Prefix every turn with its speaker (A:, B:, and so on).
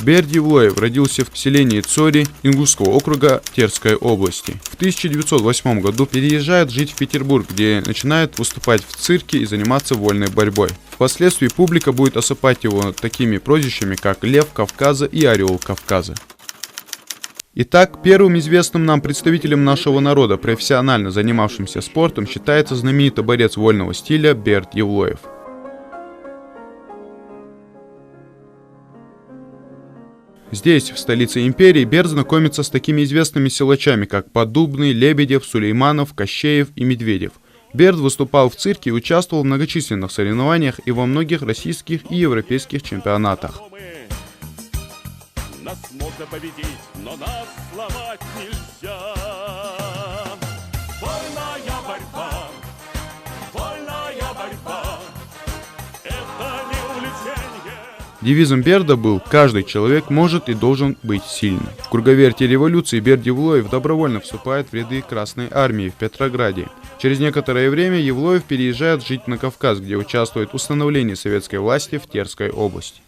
A: Берд Евлоев родился в селении Цори Ингушского округа Терской области. В 1908 году переезжает жить в Петербург, где начинает выступать в цирке и заниматься вольной борьбой. Впоследствии публика будет осыпать его такими прозвищами, как Лев Кавказа и Орел Кавказа. Итак, первым известным нам представителем нашего народа, профессионально занимавшимся спортом, считается знаменитый борец вольного стиля Берд Евлоев. Здесь, в столице империи, Берд знакомится с такими известными силачами, как Поддубный, Лебедев, Сулейманов, Кощеев и Медведев. Берд выступал в цирке и участвовал в многочисленных соревнованиях и во многих российских и европейских чемпионатах.
B: Нас можно победить, но нас сломать нельзя. Вольная борьба, это не увлечение.
A: Девизом Берда был «Каждый человек может и должен быть сильным». В круговерте революции Берд Евлоев добровольно вступает в ряды Красной армии в Петрограде. Через некоторое время Евлоев переезжает жить на Кавказ, где участвует в установлении советской власти в Терской области.